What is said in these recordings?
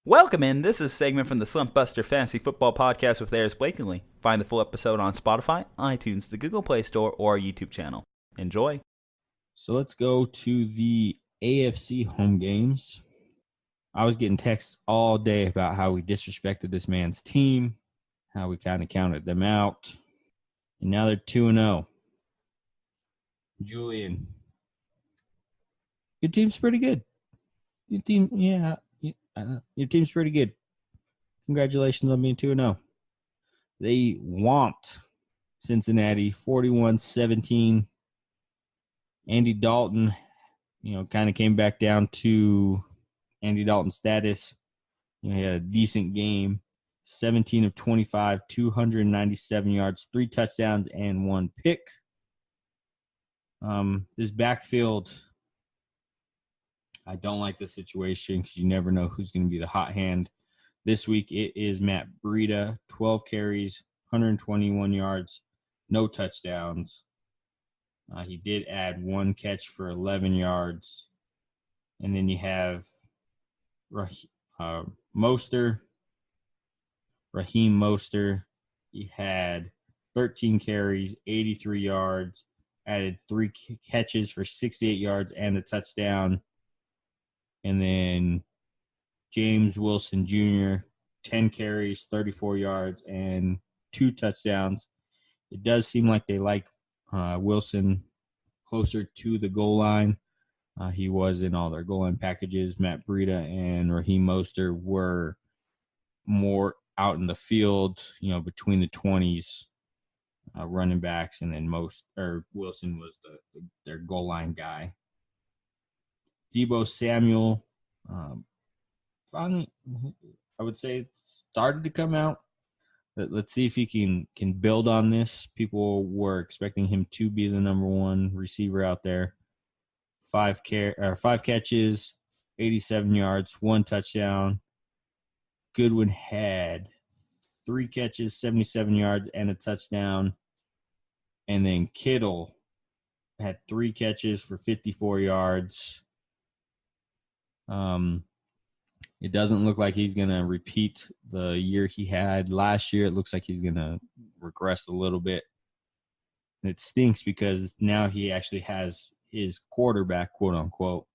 Welcome in. This is a segment from the Slumpbuster Fantasy Football Podcast with Aris Blakeney. Find the full episode on Spotify, iTunes, the Google Play Store, or our YouTube channel. Enjoy. So let's go to the AFC home games. I was getting texts all day about how we disrespected this man's team, how we kind of counted them out, and now they're 2-0. Julian, your team's pretty good. Your team's pretty good. Congratulations on being 2-0. They whomped Cincinnati 41-17. Andy Dalton, kind of came back down to Andy Dalton status. He had a decent game. 17 of 25, 297 yards, 3 touchdowns, and 1 pick. This backfield, I don't like the situation because you never know who's going to be the hot hand. This week it is Matt Breida, 12 carries, 121 yards, no touchdowns. He did add 1 catch for 11 yards. And then you have Raheem Mostert. He had 13 carries, 83 yards, added 3 catches for 68 yards and a touchdown. And then James Wilson Jr., 10 carries, 34 yards, and 2 touchdowns. It does seem like they like Wilson closer to the goal line. He was in all their goal line packages. Matt Breida and Raheem Mostert were more out in the field, between the 20s, running backs, and then Wilson was their goal line guy. Deebo Samuel, finally, I would say it started to come out. Let's see if he can build on this. People were expecting him to be the number 1 receiver out there. 5 catches, 87 yards, 1 touchdown. Goodwin had 3 catches, 77 yards, and a touchdown. And then Kittle had 3 catches for 54 yards. It doesn't look like he's going to repeat the year he had last year. It looks like he's going to regress a little bit. And it stinks because now he actually has his quarterback, quote unquote,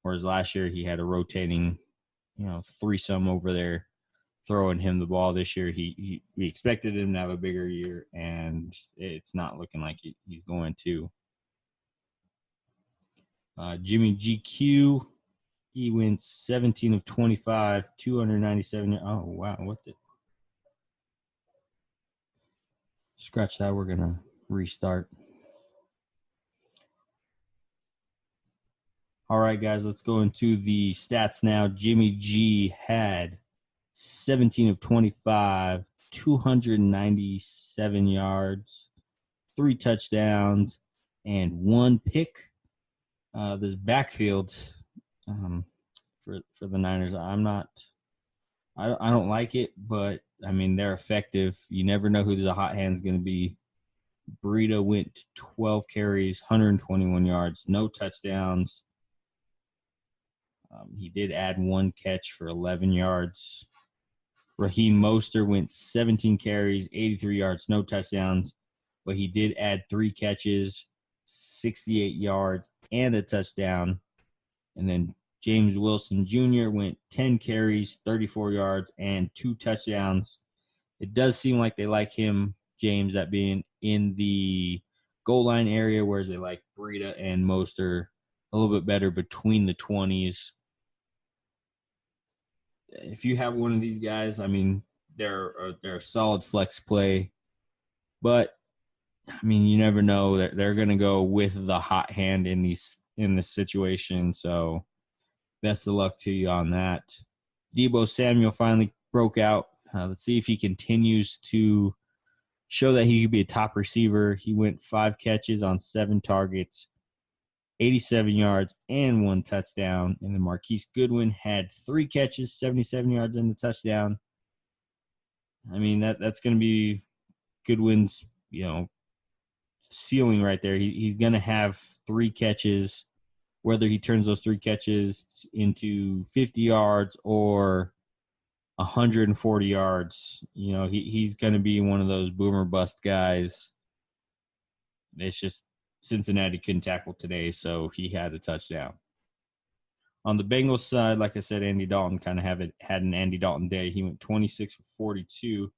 whereas last year he had a rotating, threesome over there throwing him the ball. This year we expected him to have a bigger year, and it's not looking like he's going to. Jimmy GQ. He went 17 of 25, 297. Oh, wow. Scratch that. We're going to restart. All right, guys, let's go into the stats now. Jimmy G had 17 of 25, 297 yards, 3 touchdowns, and 1 pick. This backfield for the Niners, I don't like it, but they're effective. You never know who the hot hand's going to be. Breida went 12 carries, 121 yards, no touchdowns. He did add 1 catch for 11 yards. Raheem Mostert went 17 carries, 83 yards, no touchdowns, but he did add 3 catches, 68 yards, and a touchdown. And then James Wilson Jr. went 10 carries, 34 yards, and 2 touchdowns. It does seem like they like him, James, at being in the goal line area, whereas they like Breida and Mostert a little bit better between the 20s. If you have one of these guys, they're a solid flex play. But, you never know. They're going to go with the hot hand in this situation. So, best of luck to you on that. Deebo Samuel finally broke out. Let's see if he continues to show that he could be a top receiver. He went 5 catches on 7 targets, 87 yards, and 1 touchdown. And then Marquise Goodwin had 3 catches, 77 yards, and a touchdown. That's going to be Goodwin's, ceiling right there. He's going to have 3 catches, whether he turns those 3 catches into 50 yards or 140 yards. He's going to be one of those boomer bust guys. It's just Cincinnati couldn't tackle today, so he had a touchdown. On the Bengals side, like I said, Andy Dalton kind of had an Andy Dalton day. He went 26 for 42,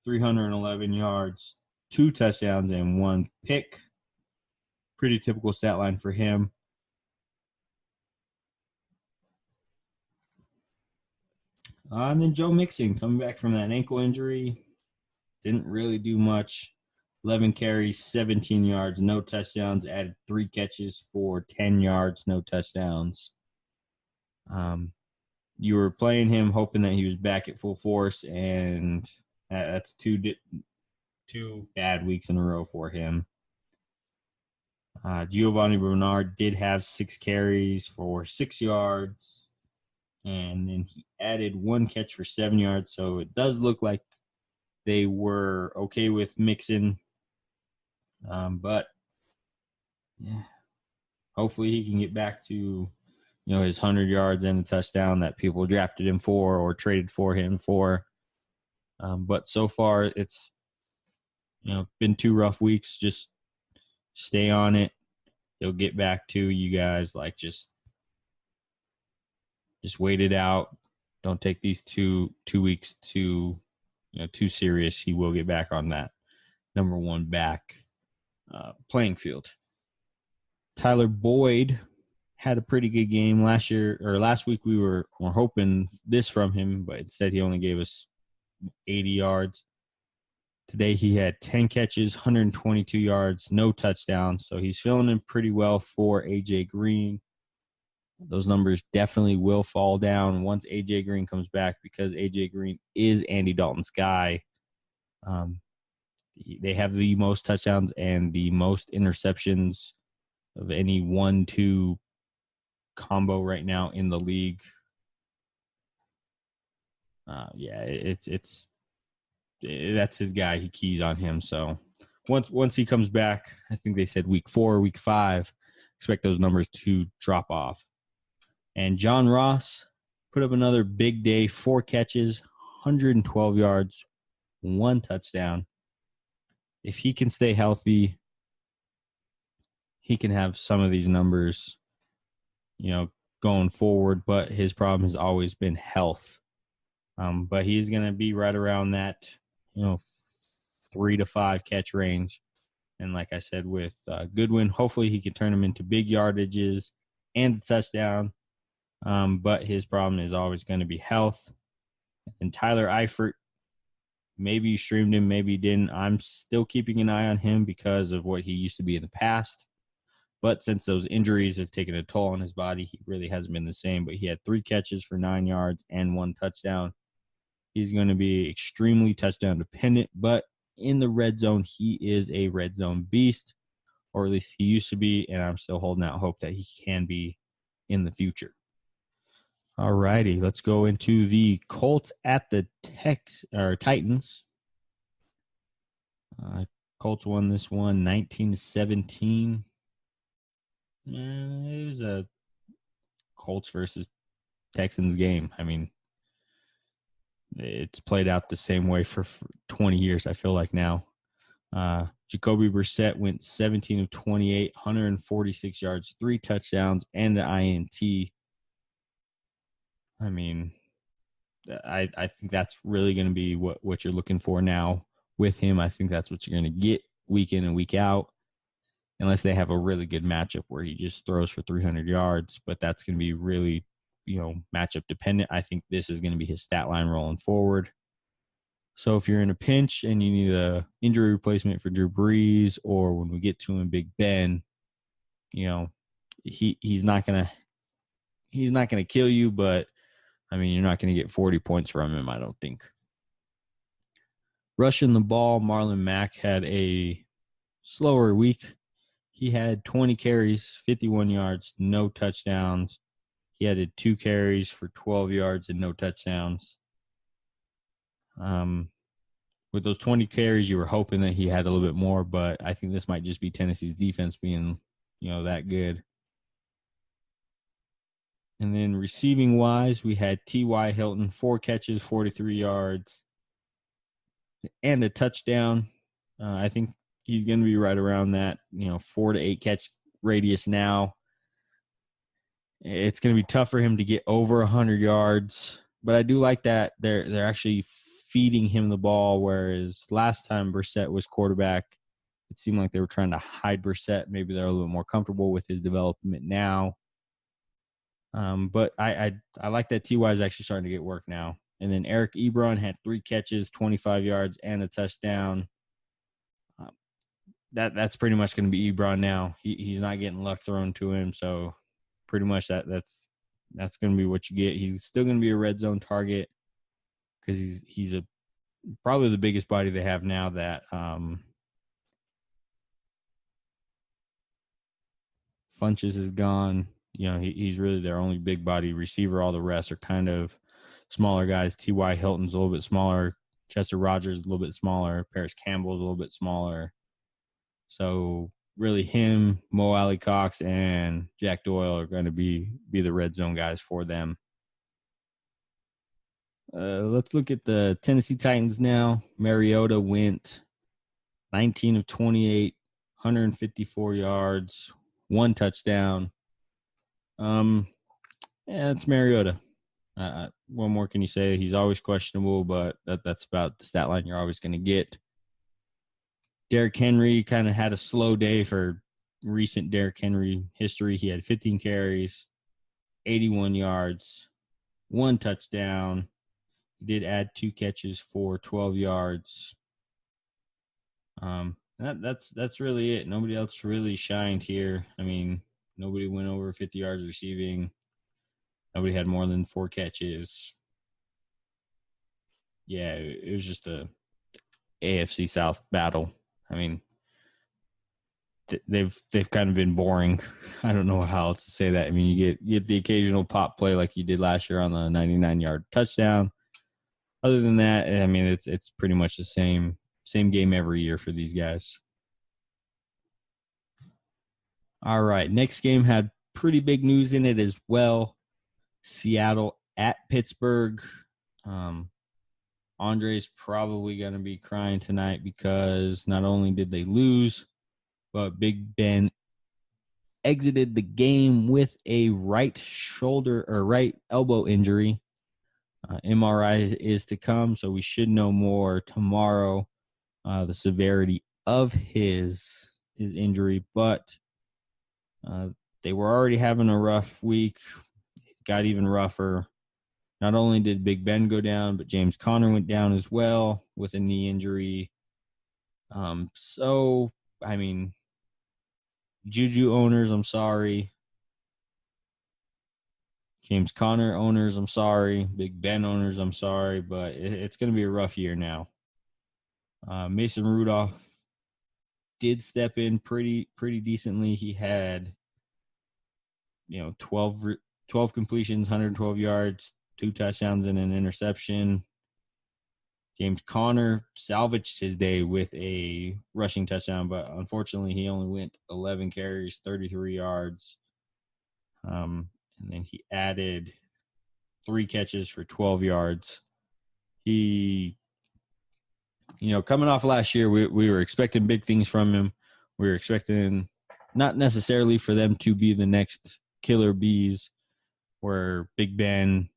311 yards, 2 touchdowns, and 1 pick. Pretty typical stat line for him. And then Joe Mixon coming back from that ankle injury. Didn't really do much. 11 carries, 17 yards, no touchdowns. Added 3 catches for 10 yards, no touchdowns. You were playing him hoping that he was back at full force, and that's two bad weeks in a row for him. Giovanni Bernard did have 6 carries for 6 yards, and then he added 1 catch for 7 yards. So it does look like they were okay with Mixon. But yeah, hopefully he can get back to his 100 yards and a touchdown that people drafted him for or traded for him for. But so far it's been 2 rough weeks. Just stay on it. He'll get back to you guys. Like just wait it out. Don't take these two weeks too serious. He will get back on that number 1 back playing field. Tyler Boyd had a pretty good game last week. We were hoping this from him, but instead he only gave us 80 yards. Today he had 10 catches, 122 yards, no touchdowns. So he's filling in pretty well for A.J. Green. Those numbers definitely will fall down once A.J. Green comes back because A.J. Green is Andy Dalton's guy. They have the most touchdowns and the most interceptions of any 1-2 combo right now in the league. That's his guy. He keys on him. So once he comes back, I think they said week 4, week 5, expect those numbers to drop off. And John Ross put up another big day, 4 catches, 112 yards, 1 touchdown. If he can stay healthy, he can have some of these numbers, going forward. But his problem has always been health. But he's going to be right around that, 3 to 5 catch range. And like I said, with Goodwin, hopefully he can turn them into big yardages and a touchdown. But his problem is always going to be health. And Tyler Eifert, maybe you streamed him, maybe you didn't. I'm still keeping an eye on him because of what he used to be in the past. But since those injuries have taken a toll on his body, he really hasn't been the same. But he had 3 catches for 9 yards and 1 touchdown. He's going to be extremely touchdown dependent, but in the red zone, he is a red zone beast, or at least he used to be, and I'm still holding out hope that he can be in the future. All righty, let's go into the Colts at the Titans. Colts won this one 19-17. It was a Colts versus Texans game. I mean, it's played out the same way for 20 years, I feel like now. Jacoby Brissett went 17 of 28, 146 yards, 3 touchdowns, and an INT. I mean, I think that's really going to be what you're looking for now with him. I think that's what you're going to get week in and week out, unless they have a really good matchup where he just throws for 300 yards. But that's going to be really, matchup dependent. I think this is going to be his stat line rolling forward. So if you're in a pinch and you need a injury replacement for Drew Brees, or when we get to him, Big Ben, he's not gonna kill you, but I mean, you're not going to get 40 points from him, I don't think. Rushing the ball, Marlon Mack had a slower week. He had 20 carries, 51 yards, no touchdowns. He added 2 carries for 12 yards and no touchdowns. With those 20 carries, you were hoping that he had a little bit more, but I think this might just be Tennessee's defense being, that good. And then receiving-wise, we had T.Y. Hilton, 4 catches, 43 yards, and a touchdown. I think he's going to be right around that, 4 to 8 catch radius now. It's going to be tough for him to get over 100 yards, but I do like that they're actually feeding him the ball, whereas last time Brissett was quarterback, it seemed like they were trying to hide Brissett. Maybe they're a little bit more comfortable with his development now. But I like that T.Y. is actually starting to get work now. And then Eric Ebron had 3 catches, 25 yards, and a touchdown. That's pretty much going to be Ebron now. He's not getting luck thrown to him, so pretty much that's going to be what you get. He's still going to be a red zone target because he's probably the biggest body they have now that Funches is gone. He's really their only big body receiver. All the rest are kind of smaller guys. T.Y. Hilton's a little bit smaller. Chester Rogers a little bit smaller. Paris Campbell's a little bit smaller. So really him, Mo Alley Cox, and Jack Doyle are going to be the red zone guys for them. Let's look at the Tennessee Titans now. Mariota went 19 of 28, 154 yards, 1 touchdown. It's Mariota. What more can you say? He's always questionable, but that's about the stat line you're always going to get. Derrick Henry kind of had a slow day for recent Derrick Henry history. He had 15 carries, 81 yards, 1 touchdown. He did add 2 catches for 12 yards. That's really it. Nobody else really shined here. I mean, nobody went over 50 yards receiving. Nobody had more than 4 catches. Yeah, it was just a AFC South battle. I mean, they've kind of been boring. I don't know how else to say that. I mean, you get the occasional pop play like you did last year on the 99-yard touchdown. Other than that, I mean, it's pretty much the same game every year for these guys. All right, next game had pretty big news in it as well. Seattle at Pittsburgh. Andre's probably going to be crying tonight because not only did they lose, but Big Ben exited the game with a right shoulder or right elbow injury. MRI is to come, so we should know more tomorrow, the severity of his injury. But they were already having a rough week. It got even rougher. Not only did Big Ben go down, but James Conner went down as well with a knee injury. So, I mean, Juju owners, I'm sorry. James Conner owners, I'm sorry. Big Ben owners, I'm sorry. But it's going to be a rough year now. Mason Rudolph did step in pretty decently. He had, 12 completions, 112 yards, 2 touchdowns and an interception. James Conner salvaged his day with a rushing touchdown, but unfortunately he only went 11 carries, 33 yards. And then he added 3 catches for 12 yards. He, coming off last year, we were expecting big things from him. We were expecting not necessarily for them to be the next killer bees where Big Ben,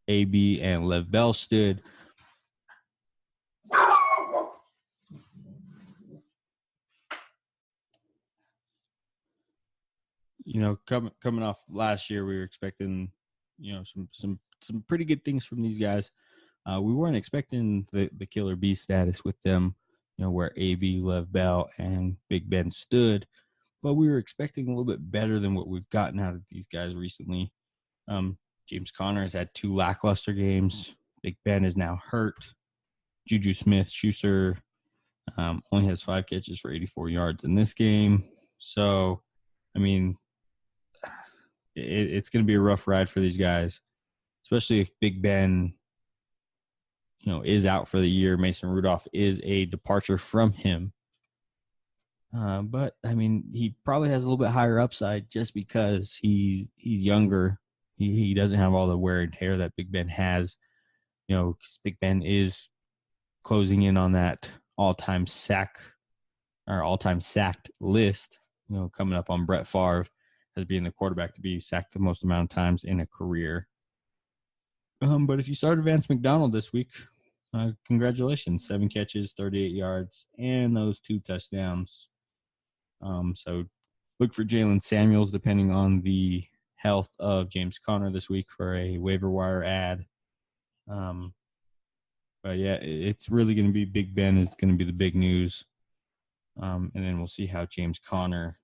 AB, and Lev Bell stood. Coming off last year, we were expecting, some pretty good things from these guys. We weren't expecting the killer bee status with them, where AB, Lev Bell, and Big Ben stood, but we were expecting a little bit better than what we've gotten out of these guys recently. James Conner has had 2 lackluster games. Big Ben is now hurt. Juju Smith-Schuster only has 5 catches for 84 yards in this game. So, I mean, it's going to be a rough ride for these guys, especially if Big Ben, is out for the year. Mason Rudolph is a departure from him. But, I mean, he probably has a little bit higher upside just because he's younger. He doesn't have all the wear and tear that Big Ben has. 'Cause Big Ben is closing in on that all-time sacked list, coming up on Brett Favre as being the quarterback to be sacked the most amount of times in a career. But if you started Vance McDonald this week, congratulations. 7 catches, 38 yards, and those 2 touchdowns. So look for Jalen Samuels, depending on the health of James Conner this week, for a waiver wire ad. But yeah, it's really going to be Big Ben is going to be the big news. And then we'll see how James Conner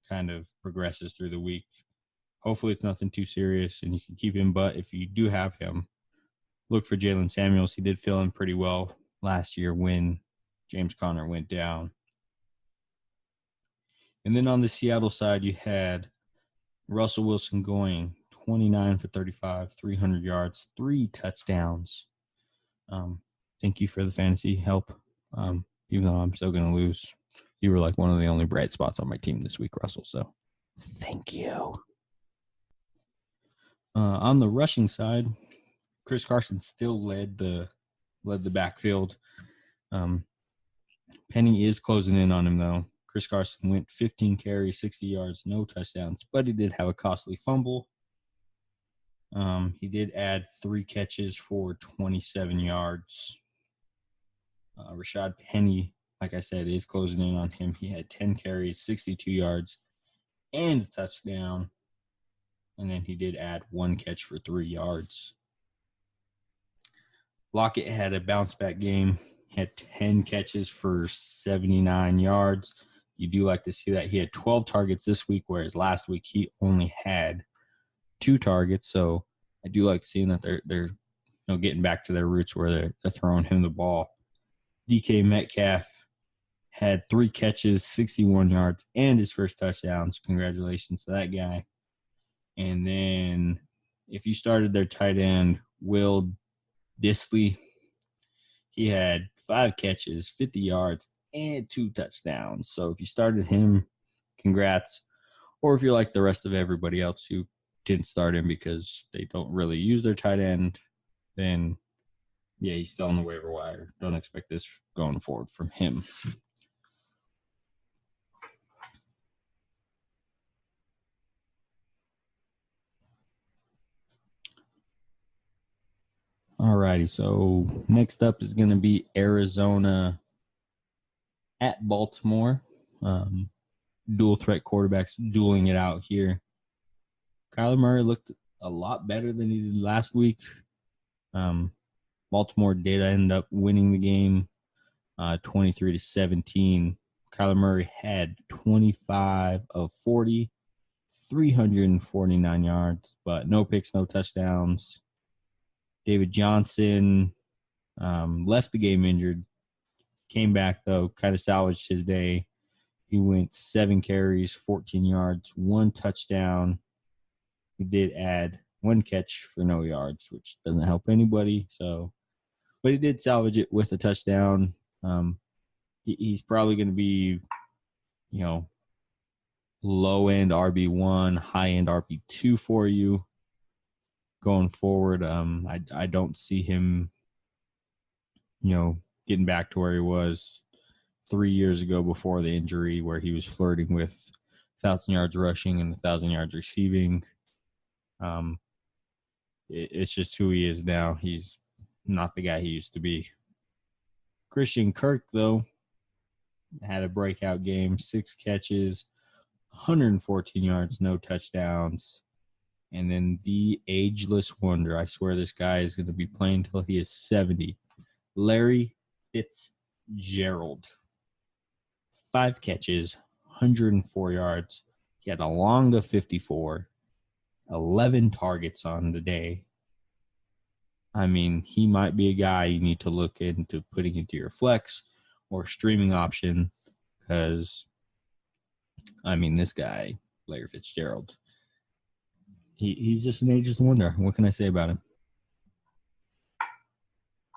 kind of progresses through the week. Hopefully it's nothing too serious and you can keep him. But if you do have him, look for Jalen Samuels. He did fill in pretty well last year when James Conner went down. And then on the Seattle side, you had Russell Wilson going 29 for 35, 300 yards, 3 touchdowns. Thank you for the fantasy help. Even though I'm still going to lose, you were like one of the only bright spots on my team this week, Russell. So thank you. On the rushing side, Chris Carson still led the backfield. Penny is closing in on him, though. Chris Carson went 15 carries, 60 yards, no touchdowns, but he did have a costly fumble. He did add 3 catches for 27 yards. Rashad Penny, like I said, is closing in on him. He had 10 carries, 62 yards, and a touchdown. And then he did add 1 catch for 3 yards. Lockett had a bounce-back game. He had 10 catches for 79 yards. You do like to see that. He had 12 targets this week, whereas last week he only had 2 targets. So I do like seeing that they're getting back to their roots where they're throwing him the ball. DK Metcalf had 3 catches, 61 yards, and his first touchdowns. Congratulations to that guy. And then if you started their tight end, Will Dissly, he had 5 catches, 50 yards, and 2 touchdowns. So if you started him, congrats. Or if you're like the rest of everybody else who didn't start him because they don't really use their tight end, then yeah, he's still on the waiver wire. Don't expect this going forward from him. Alrighty, so next up is going to be Arizona at Baltimore. Dual threat quarterbacks dueling it out here. Kyler Murray looked a lot better than he did last week. Baltimore did end up winning the game 23-17. Kyler Murray had 25 of 40, 349 yards, but no picks, no touchdowns. David Johnson left the game injured, came back, though, kind of salvaged his day. He went 7 carries, 14 yards, 1 touchdown. He did add 1 catch for no yards, which doesn't help anybody. But he did salvage it with a touchdown. He's probably going to be, low-end RB1, high-end RB2 for you going forward. I don't see him, getting back to where he was 3 years ago before the injury, where he was flirting with 1,000 yards rushing and 1,000 yards receiving. It's just who he is now. He's not the guy he used to be. Christian Kirk, though, had a breakout game, 6 catches, 114 yards, no touchdowns. And then the ageless wonder, I swear this guy is going to be playing until he is 70, Larry Fitzgerald. 5 catches, 104 yards. He had a long of 54, 11 targets on the day. I mean, he might be a guy you need to look into putting into your flex or streaming option because, this guy, Larry Fitzgerald, he's just an ageless wonder. What can I say about him?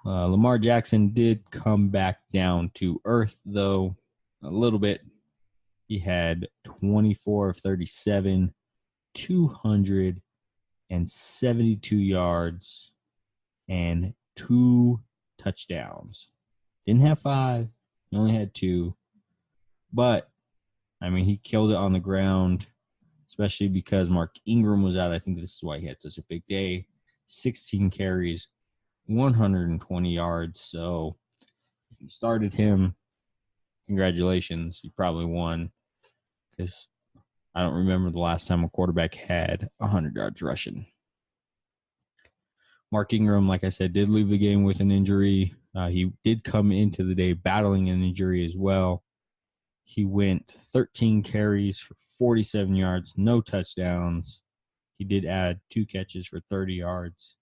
Lamar Jackson did come back down to earth, though, a little bit. He had 24 of 37, 200 and 72 yards and 2 touchdowns. Didn't have 5. He only had 2. But, I mean, he killed it on the ground, especially because Mark Ingram was out. I think this is why he had such a big day. 16 carries, 120 yards. So, if you started him, congratulations. You probably won, because I don't remember the last time a quarterback had 100 yards rushing. Mark Ingram, like I said, did leave the game with an injury. He did come into the day battling an injury as well. He went 13 carries for 47 yards, no touchdowns. He did add 2 catches for 30 yards.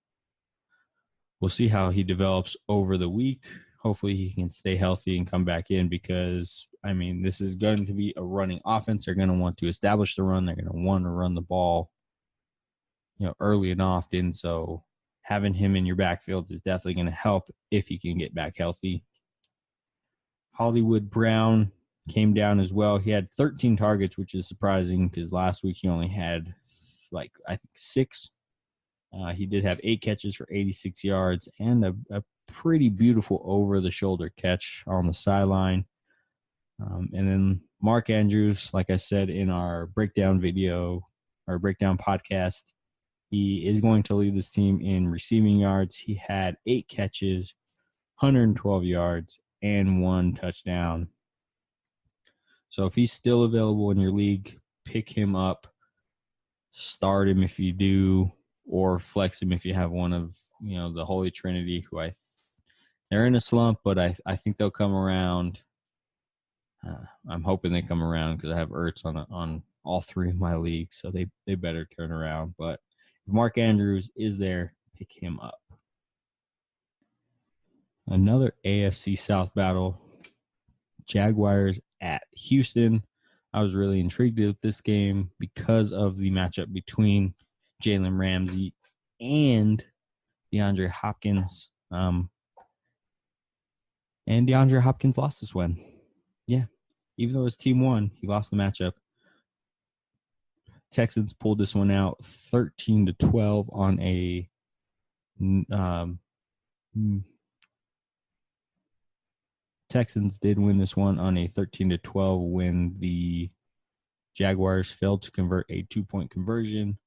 We'll see how he develops over the week. Hopefully he can stay healthy and come back in, because, I mean, this is going to be a running offense. They're going to want to establish the run. They're going to want to run the ball, early and often. So having him in your backfield is definitely going to help if he can get back healthy. Hollywood Brown came down as well. He had 13 targets, which is surprising because last week he only had, I think 6. He did have 8 catches for 86 yards and a pretty beautiful over-the-shoulder catch on the sideline. And then Mark Andrews, like I said in our breakdown video, our breakdown podcast, he is going to lead this team in receiving yards. He had 8 catches, 112 yards, and 1 touchdown. So if he's still available in your league, pick him up, start him if you do, or flex him if you have one of, the Holy Trinity, who they're in a slump, but I think they'll come around. I'm hoping they come around because I have Ertz on all 3 of my leagues, so they better turn around. But if Mark Andrews is there, pick him up. Another AFC South battle, Jaguars at Houston. I was really intrigued with this game because of the matchup between Jalen Ramsey and DeAndre Hopkins. And DeAndre Hopkins lost this one. Yeah. Even though his team won, he lost the matchup. Texans pulled this one out 13-12 on a Texans did win this one on a 13-12 when the Jaguars failed to convert a 2-point conversion.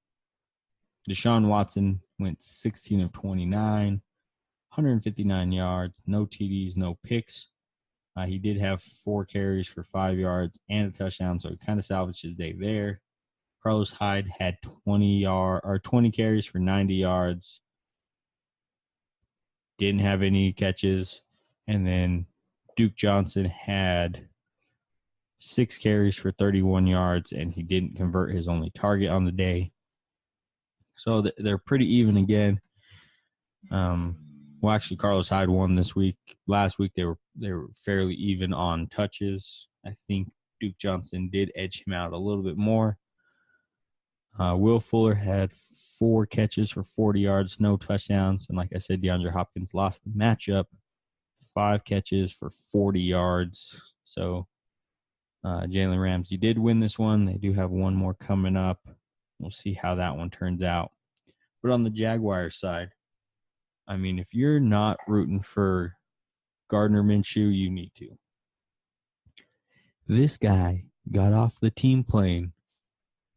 Deshaun Watson went 16 of 29, 159 yards, no TDs, no picks. He did have 4 carries for 5 yards and a touchdown, so he kind of salvaged his day there. Carlos Hyde had 20 carries for 90 yards. Didn't have any catches. And then Duke Johnson had 6 carries for 31 yards, and he didn't convert his only target on the day. So they're pretty even again. Well, actually, Carlos Hyde won this week. Last week, they were fairly even on touches. I think Duke Johnson did edge him out a little bit more. Will Fuller had 4 catches for 40 yards, no touchdowns. And like I said, DeAndre Hopkins lost the matchup, 5 catches for 40 yards. So Jalen Ramsey did win this one. They do have one more coming up. We'll see how that one turns out. But on the Jaguars side, I mean, if you're not rooting for Gardner Minshew, you need to. This guy got off the team plane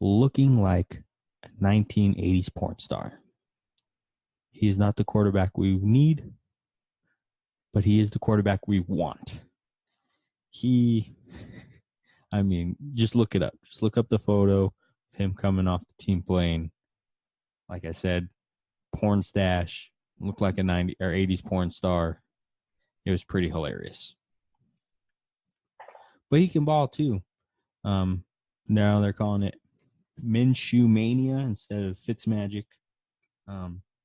looking like a 1980s porn star. He's not the quarterback we need, but he is the quarterback we want. Just look it up. Just look up the photo of him coming off the team plane. Like I said, porn stash, looked like a 90s or 80s porn star. It was pretty hilarious. But he can ball too. Now they're calling it Minshew Mania instead of Fitzmagic.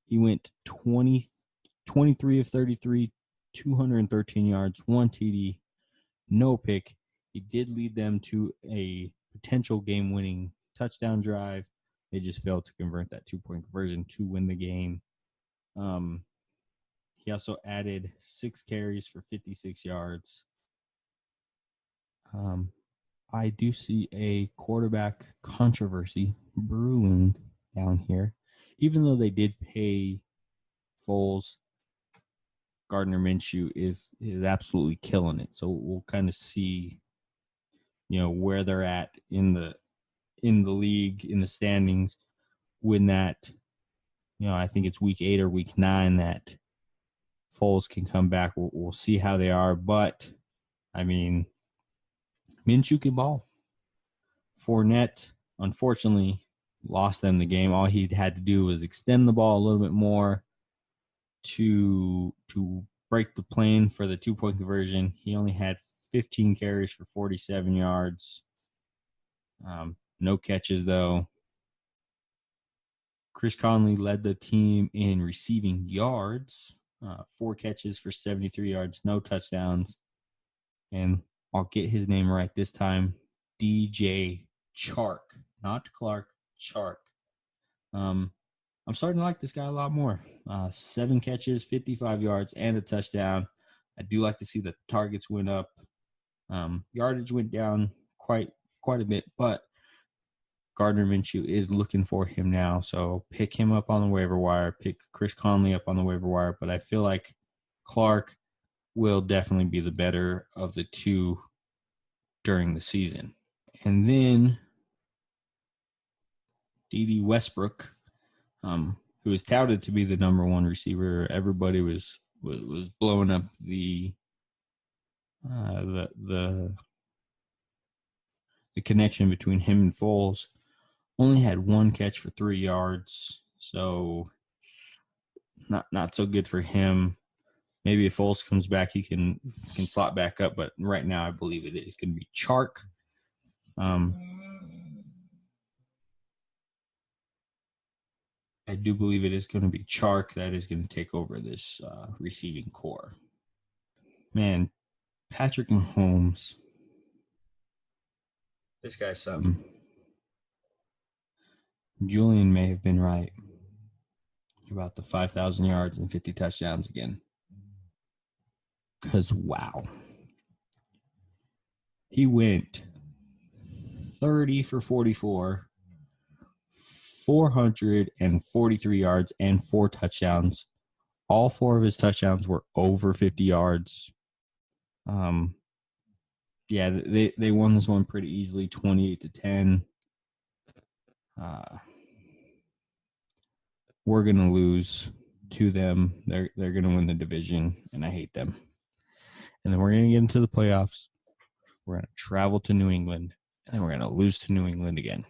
He went 23 of 33, 213 yards, 1 TD, no pick. He did lead them to a potential game-winning touchdown drive. They just failed to convert that 2-point conversion to win the game. He also added 6 carries for 56 yards. I do see a quarterback controversy brewing down here. even though they did pay Foles, Gardner Minshew is absolutely killing it. So we'll kind of see, where they're at in the league, in the standings, when that, I think it's week 8 or week 9 that Foles can come back. We'll see how they are. But, I mean, Minshew can ball. Fournette, unfortunately, lost them the game. All he had to do was extend the ball a little bit more to break the plane for the 2-point conversion. He only had 15 carries for 47 yards. No catches, though. Chris Conley led the team in receiving yards. 4 catches for 73 yards, no touchdowns. And I'll get his name right this time. DJ Chark, not Clark, Chark. I'm starting to like this guy a lot more. 7 catches, 55 yards, and a touchdown. I do like to see the targets went up. Yardage went down quite a bit, but Gardner Minshew is looking for him now. So pick him up on the waiver wire. Pick Chris Conley up on the waiver wire. But I feel like Clark will definitely be the better of the two during the season. And then D.D. Westbrook, who is touted to be the number 1 receiver. Everybody was blowing up the connection between him and Foles. Only had 1 catch for 3 yards, so not so good for him. Maybe if Foles comes back, he can slot back up, but right now I believe it is going to be Chark. I do believe it is going to be Chark that is going to take over this receiving core. Man, Patrick Mahomes. This guy's something. Julian may have been right about the 5,000 yards and 50 touchdowns again. Because, wow. He went 30 for 44, 443 yards, and 4 touchdowns. All 4 of his touchdowns were over 50 yards. Yeah, they won this one pretty easily, 28-10. We're going to lose to them. They're going to win the division, and I hate them. And then we're going to get into the playoffs. We're going to travel to New England, and then we're going to lose to New England again.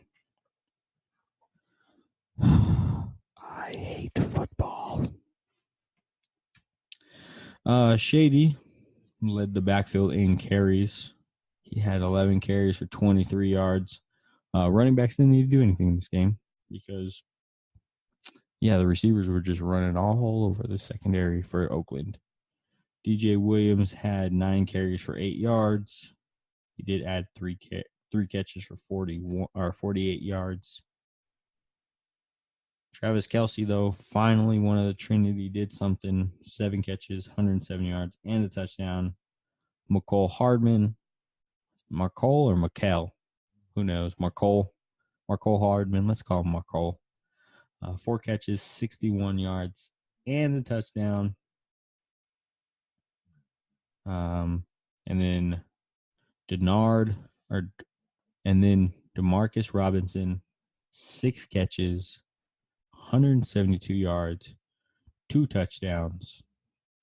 I hate football. Shady led the backfield in carries. He had 11 carries for 23 yards. Running backs didn't need to do anything in this game because, the receivers were just running all over the secondary for Oakland. DJ Williams had 9 carries for 8 yards. He did add 3 catches for 48 yards. Travis Kelce, though, finally one of the Trinity did something. 7 catches, 107 yards, and a touchdown. Marcole Hardman. Marcole or Markel? Who knows? Marcole Hardman. Let's call him Marcole. 4 catches, 61 yards, and a touchdown. And then DeMarcus Robinson, 6 catches, 172 yards, 2 touchdowns.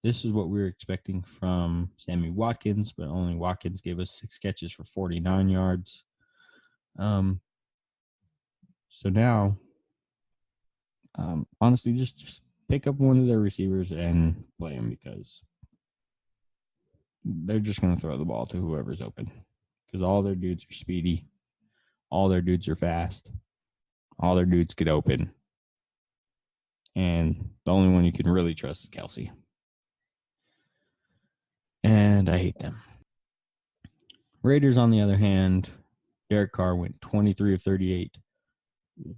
This is what we were expecting from Sammy Watkins, but only Watkins gave us 6 catches for 49 yards. So now, honestly, just pick up one of their receivers and play him because they're just going to throw the ball to whoever's open because all their dudes are speedy. All their dudes are fast. All their dudes get open. And the only one you can really trust is Kelce. And I hate them. Raiders, on the other hand, Derek Carr went 23 of 38,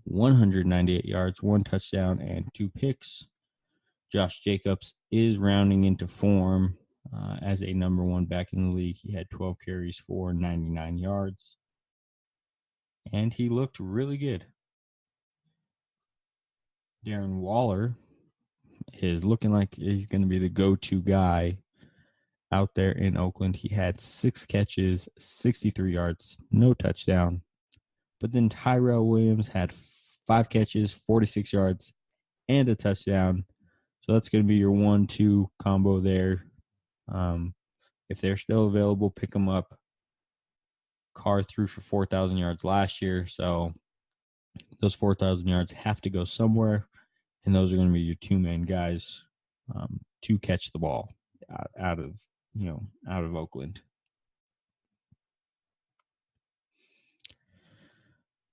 198 yards, 1 touchdown, and 2 picks. Josh Jacobs is rounding into form as a number 1 back in the league. He had 12 carries for 99 yards. And he looked really good. Darren Waller is looking like he's going to be the go-to guy out there in Oakland. He had 6 catches, 63 yards, no touchdown. But then Tyrell Williams had 5 catches, 46 yards, and a touchdown. So that's going to be your 1-2 combo there. If they're still available, pick them up. Carr threw for 4,000 yards last year, so those 4,000 yards have to go somewhere, and those are going to be your 2-man guys to catch the ball out of Oakland.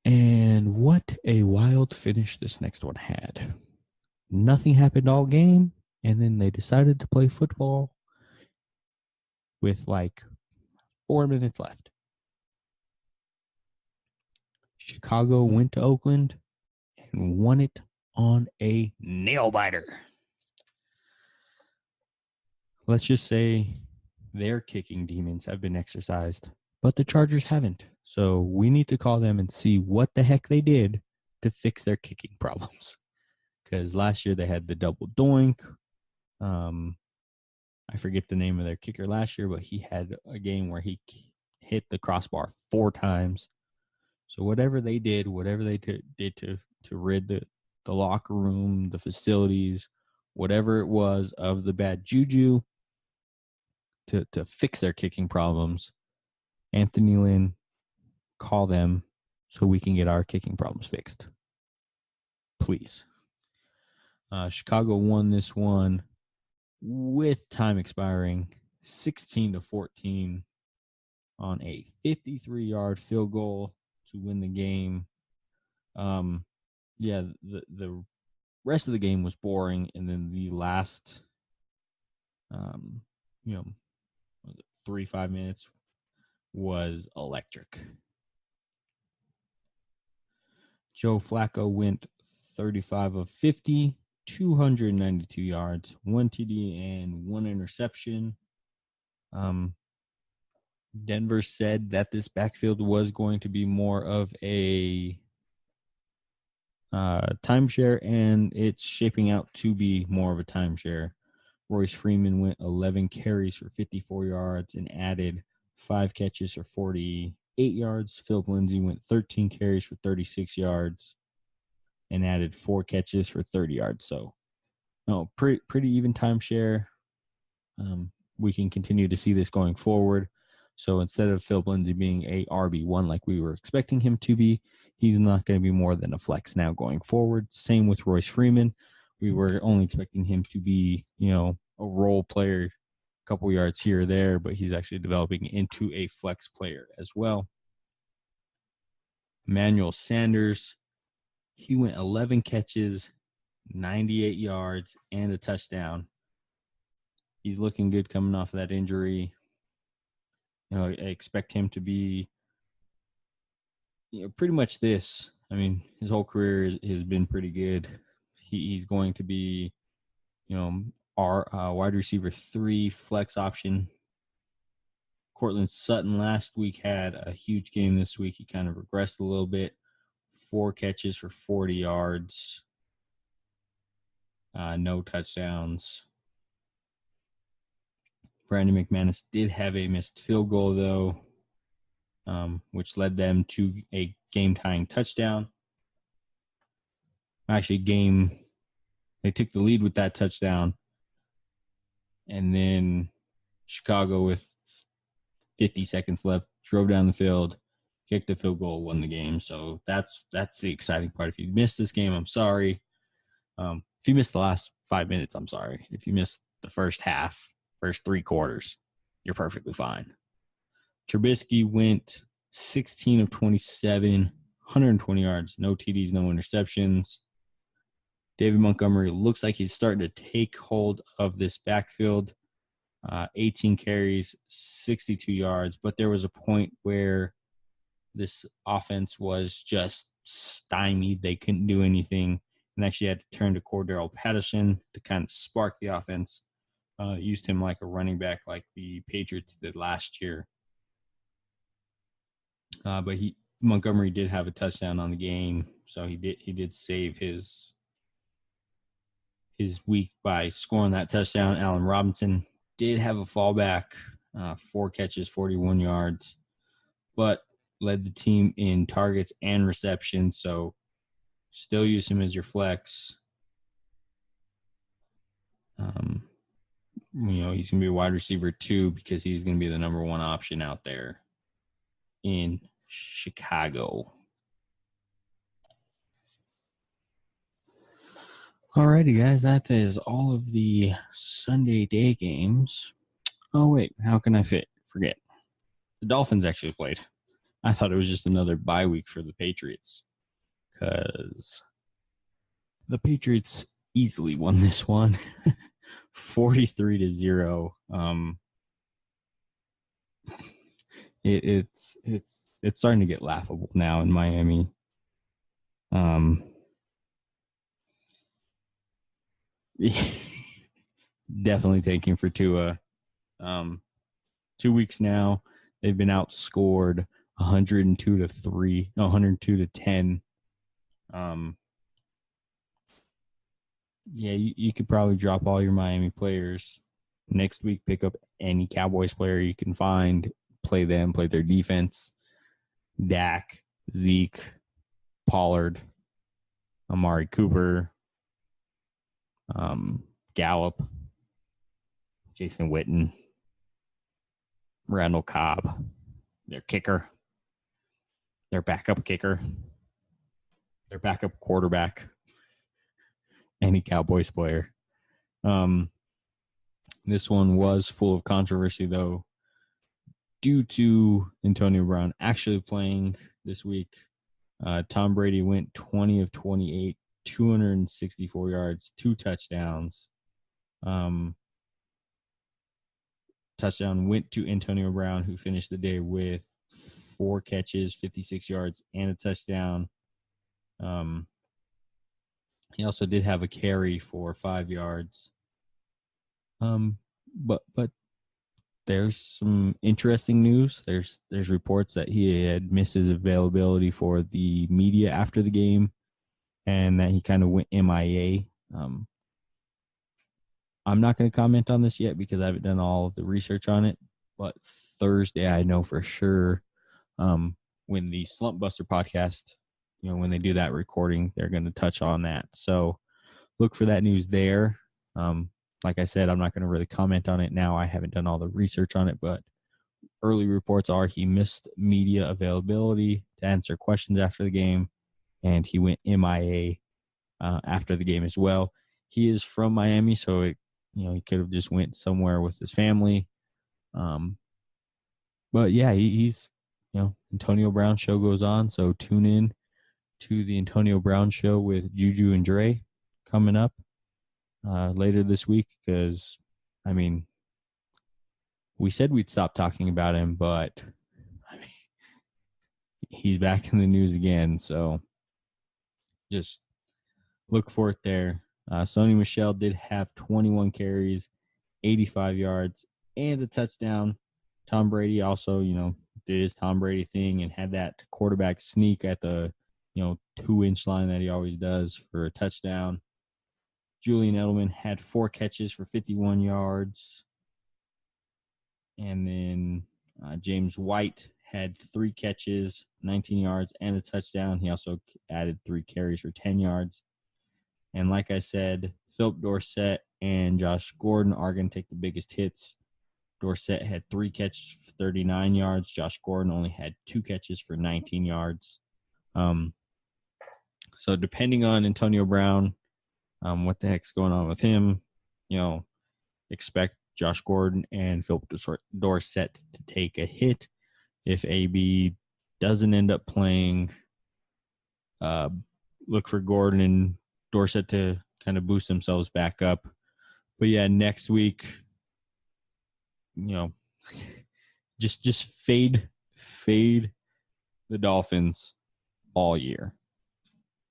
And what a wild finish this next one had. Nothing happened all game, and then they decided to play football with like 4 minutes left. Chicago went to Oakland and won it on a nail-biter. Let's just say their kicking demons have been exercised, but the Chargers haven't. So we need to call them and see what the heck they did to fix their kicking problems. Because last year they had the double doink. I forget the name of their kicker last year, but he had a game where he hit the crossbar 4 times. So whatever they did to rid the locker room, the facilities, whatever it was of the bad juju to fix their kicking problems, Anthony Lynn, call them so we can get our kicking problems fixed. Please. Chicago won this one with time expiring 16-14 on a 53-yard field goal to win the game. The rest of the game was boring, and then the last 3-5 minutes was electric. Joe Flacco went 35 of 50, 292 yards, 1 TD, and 1 interception. Denver said that this backfield was going to be more of a timeshare, and it's shaping out to be more of a timeshare. Royce Freeman went 11 carries for 54 yards and added 5 catches for 48 yards. Philip Lindsay went 13 carries for 36 yards and added 4 catches for 30 yards. So, pretty even timeshare. We can continue to see this going forward. So instead of Philip Lindsay being a RB1 like we were expecting him to be, he's not going to be more than a flex now going forward. Same with Royce Freeman. We were only expecting him to be, a role player, a couple yards here or there, but he's actually developing into a flex player as well. Emmanuel Sanders, he went 11 catches, 98 yards, and a touchdown. He's looking good coming off of that injury. I expect him to be pretty much this. I mean, his whole career has been pretty good. He's going to be, our wide receiver 3 flex option. Cortland Sutton last week had a huge game this week. He kind of regressed a little bit. 4 catches for 40 yards. No touchdowns. Brandon McManus did have a missed field goal, though, which led them to a game-tying touchdown. Actually, they took the lead with that touchdown. And then Chicago, with 50 seconds left, drove down the field, kicked the field goal, won the game. So that's the exciting part. If you missed this game, I'm sorry. If you missed the last 5 minutes, I'm sorry. If you missed the first half, first 3 quarters, you're perfectly fine. Trubisky went 16 of 27, 120 yards, no TDs, no interceptions. David Montgomery looks like he's starting to take hold of this backfield. 18 carries, 62 yards, but there was a point where this offense was just stymied. They couldn't do anything, and actually had to turn to Cordero Patterson to kind of spark the offense. Used him like a running back like the Patriots did last year. But Montgomery did have a touchdown on the game, so he did save his his week by scoring that touchdown. Allen Robinson did have a fallback, 4 catches, 41 yards, but led the team in targets and receptions, so still use him as your flex. He's going to be a wide receiver 2 because he's going to be the number 1 option out there in Chicago. Alrighty, guys, that is all of the Sunday day games. Oh, wait, how can I forget? The Dolphins actually played. I thought it was just another bye week for the Patriots because the Patriots easily won this one, 43-0. It's starting to get laughable now in Miami. Definitely taking for Tua. 2 weeks now, they've been outscored 102-10. You could probably drop all your Miami players next week. Pick up any Cowboys player you can find, play them, play their defense. Dak, Zeke, Pollard, Amari Cooper, Gallup, Jason Witten, Randall Cobb, their kicker, their backup kicker, their backup quarterback, any Cowboys player. This one was full of controversy, though, due to Antonio Brown actually playing this week. Tom Brady went 20 of 28, 264 yards, 2 touchdowns. Touchdown went to Antonio Brown, who finished the day with 4 catches, 56 yards, and a touchdown. He also did have a carry for 5 yards. But there's some interesting news. There's reports that he had missed his availability for the media after the game, and that he kind of went MIA. I'm not going to comment on this yet because I haven't done all of the research on it. But Thursday, I know for sure, when the Slumpbuster podcast, when they do that recording, they're going to touch on that. So look for that news there. Like I said, I'm not going to really comment on it now. I haven't done all the research on it, but early reports are he missed media availability to answer questions after the game, and he went MIA after the game as well. He is from Miami, so he could have just went somewhere with his family. But yeah, he's Antonio Brown show goes on, so tune in to the Antonio Brown show with Juju and Dre coming up later this week, because we said we'd stop talking about him, but he's back in the news again, so just look for it there. Sony Michel did have 21 carries, 85 yards, and a touchdown. Tom Brady also, did his Tom Brady thing and had that quarterback sneak at the 2-inch line that he always does for a touchdown. Julian Edelman had 4 catches for 51 yards. And then James White had 3 catches, 19 yards, and a touchdown. He also added 3 carries for 10 yards. And like I said, Philip Dorsett and Josh Gordon are going to take the biggest hits. Dorsett had 3 catches for 39 yards. Josh Gordon only had 2 catches for 19 yards. So depending on Antonio Brown, what the heck's going on with him, expect Josh Gordon and Philip Dorsett to take a hit. If AB doesn't end up playing, look for Gordon and Dorsett to kind of boost themselves back up. But yeah, next week, just fade the Dolphins all year.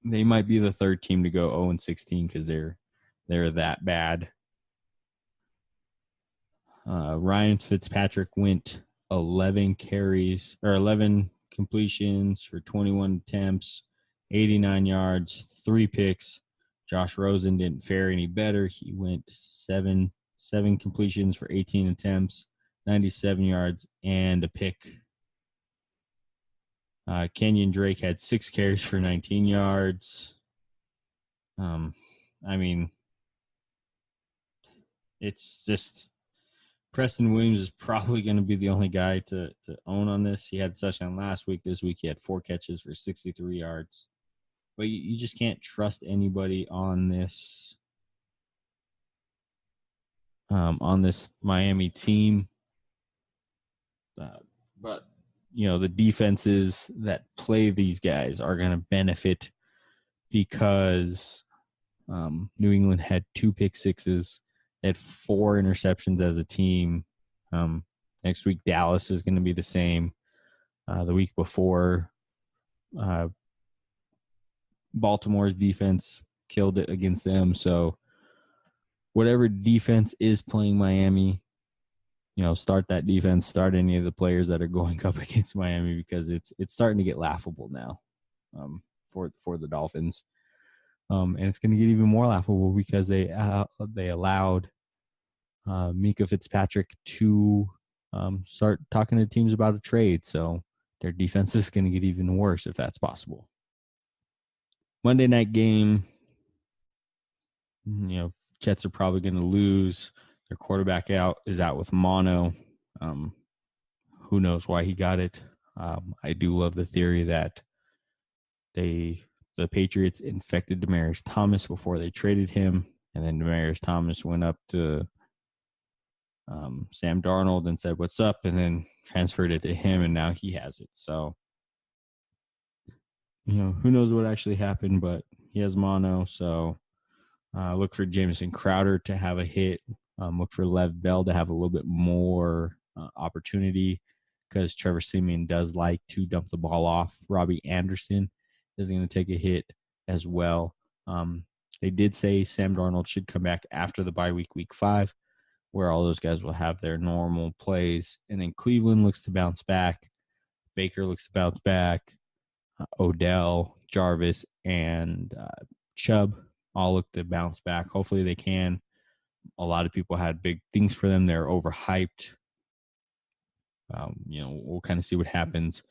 They might be the third team to go 0-16 because they're that bad. Ryan Fitzpatrick went 11 carries or 11 completions for 21 attempts, 89 yards, 3 picks. Josh Rosen didn't fare any better. He went seven completions for 18 attempts, 97 yards, and a pick. Kenyon Drake had 6 carries for 19 yards. It's just Preston Williams is probably going to be the only guy to own on this. He had a touchdown last week. This week he had 4 catches for 63 yards. But you just can't trust anybody on this Miami team. But the defenses that play these guys are going to benefit because New England had 2 pick sixes, had 4 interceptions as a team. Next week, Dallas is going to be the same. The week before, Baltimore's defense killed it against them. So whatever defense is playing Miami, start that defense, start any of the players that are going up against Miami because it's starting to get laughable now for the Dolphins. And it's going to get even more laughable because they allowed Mika Fitzpatrick to start talking to teams about a trade. So their defense is going to get even worse if that's possible. Monday night game, Jets are probably going to lose. Their quarterback is out with mono. Who knows why he got it? I do love the theory that the Patriots infected Demaryius Thomas before they traded him, and then Demaryius Thomas went up to Sam Darnold and said, "What's up?" and then transferred it to him, and now he has it. So, who knows what actually happened, but he has mono. So, look for Jamison Crowder to have a hit. Look for Lev Bell to have a little bit more opportunity because Trevor Siemian does like to dump the ball off. Robbie Anderson is going to take a hit as well. They did say Sam Darnold should come back after the bye week, week 5, where all those guys will have their normal plays. And then Cleveland looks to bounce back. Baker looks to bounce back. Odell, Jarvis, and Chubb all look to bounce back. Hopefully they can. A lot of people had big things for them. They're overhyped. We'll kind of see what happens.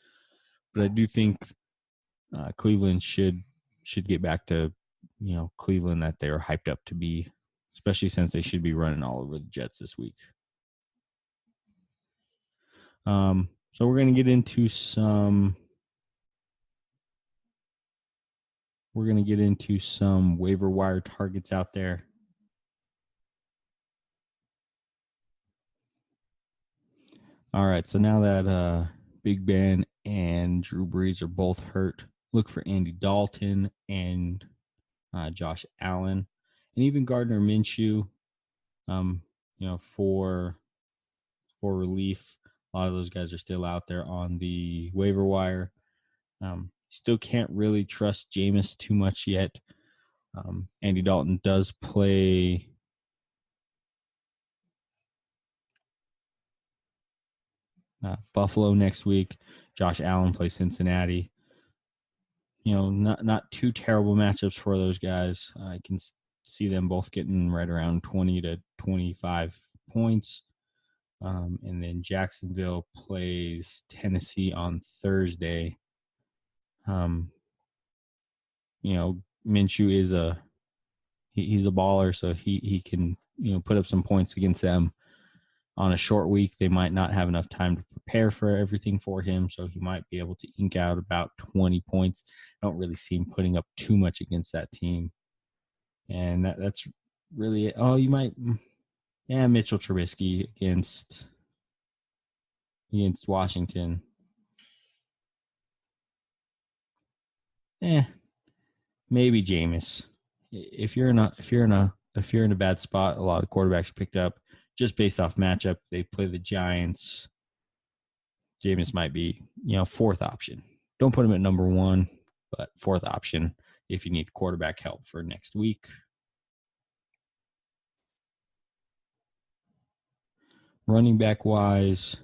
But I do think Cleveland should get back to, Cleveland that they are hyped up to be, especially since they should be running all over the Jets this week. So we're going to get into some waiver wire targets out there. All right, so now that Big Ben and Drew Brees are both hurt, look for Andy Dalton and Josh Allen, and even Gardner Minshew, for relief. A lot of those guys are still out there on the waiver wire. Still can't really trust Jameis too much yet. Andy Dalton does play Buffalo next week. Josh Allen plays Cincinnati. Not too terrible matchups for those guys. I can see them both getting right around 20 to 25 points. And then Jacksonville plays Tennessee on Thursday. Minshew is he's a baller, so he can put up some points against them. On a short week, they might not have enough time to prepare for everything for him, so he might be able to ink out about 20 points. I don't really see him putting up too much against that team. And that's really it. Oh, you might – Mitchell Trubisky against Washington. Maybe Jameis. If you're in a bad spot, a lot of quarterbacks picked up. Just based off matchup, they play the Giants. Jameis might be, fourth option. Don't put him at number 1, but fourth option if you need quarterback help for next week. Running back wise,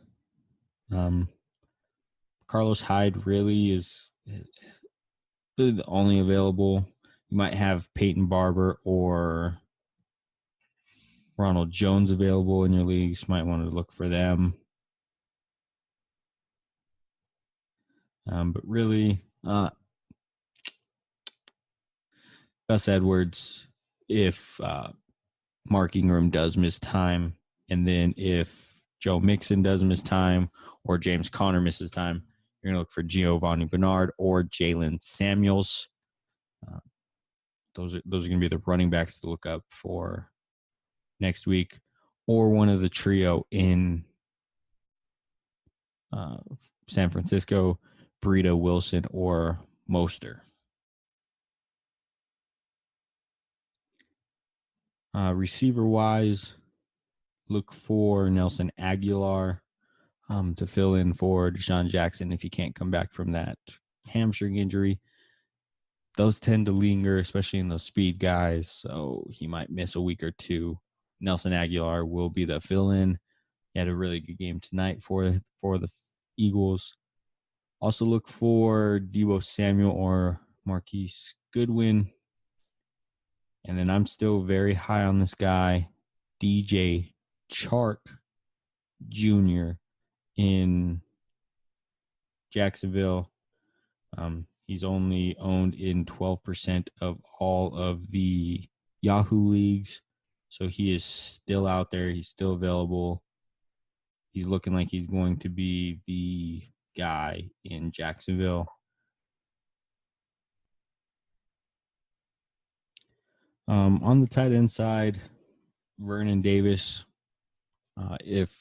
Carlos Hyde really is the only available. You might have Peyton Barber or Ronald Jones available in your leagues. You might want to look for them. But really, Gus Edwards, if Mark Ingram does miss time, and then if Joe Mixon does miss time or James Conner misses time, you're going to look for Giovanni Bernard or Jalen Samuels. Those are going to be the running backs to look up for next week, or one of the trio in San Francisco, Burrito, Wilson, or Mostert. Receiver-wise, look for Nelson Aguilar to fill in for Deshaun Jackson if he can't come back from that hamstring injury. Those tend to linger, especially in those speed guys, so he might miss a week or two. Nelson Aguilar will be the fill-in. He had a really good game tonight for the Eagles. Also look for Deebo Samuel or Marquise Goodwin. And then I'm still very high on this guy, DJ Chark Jr. in Jacksonville. He's only owned in 12% of all of the Yahoo leagues. So he is still out there. He's still available. He's looking like he's going to be the guy in Jacksonville. On the tight end side, Vernon Davis. If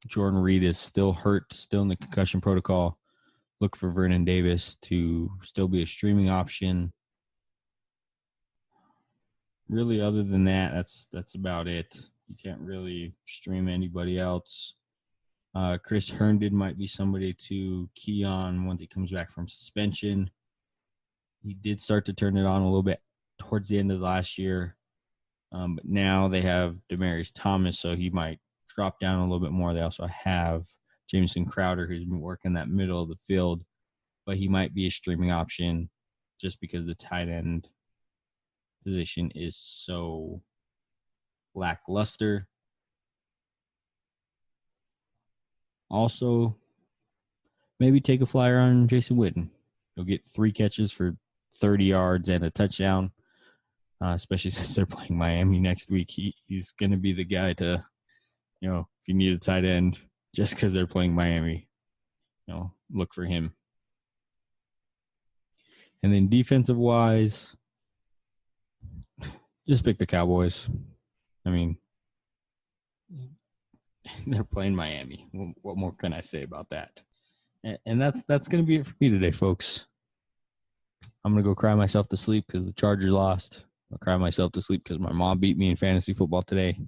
Jordan Reed is still hurt, still in the concussion protocol, look for Vernon Davis to still be a streaming option. Really, other than that, that's about it. You can't really stream anybody else. Chris Herndon might be somebody to key on once he comes back from suspension. He did start to turn it on a little bit towards the end of last year. But now they have Demaryius Thomas, so he might drop down a little bit more. They also have Jameson Crowder, who's been working that middle of the field, but he might be a streaming option just because the tight end position is so lackluster. Also, maybe take a flyer on Jason Witten. He'll get 3 catches for 30 yards and a touchdown, especially since they're playing Miami next week. He's going to be the guy to, if you need a tight end just because they're playing Miami, look for him. And then defensive-wise, just pick the Cowboys. I mean, they're playing Miami. What more can I say about that? And that's going to be it for me today, folks. I'm going to go cry myself to sleep because the Chargers lost. I'll cry myself to sleep because my mom beat me in fantasy football today.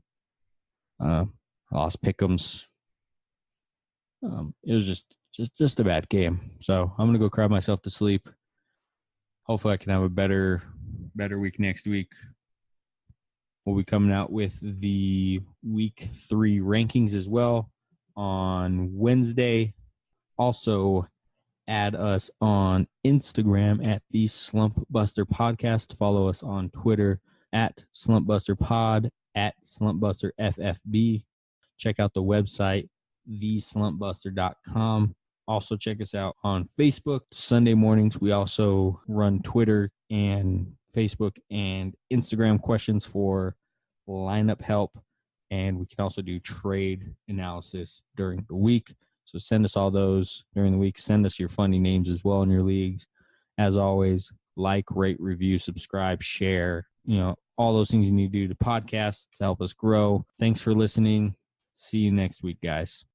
I lost pick'ems. It was just a bad game. So I'm going to go cry myself to sleep. Hopefully I can have a better week next week. We'll be coming out with the week 3 rankings as well on Wednesday. Also, add us on Instagram at the Slumpbuster Podcast. Follow us on Twitter at Slumpbuster Pod, at Slumpbuster FFB. Check out the website, theslumpbuster.com. Also, check us out on Facebook. Sunday mornings, we also run Twitter and Facebook and Instagram questions for lineup help. And we can also do trade analysis during the week. So send us all those during the week. Send us your funny names as well in your leagues. As always, like, rate, review, subscribe, share, all those things you need to do to podcasts to help us grow. Thanks for listening. See you next week, guys.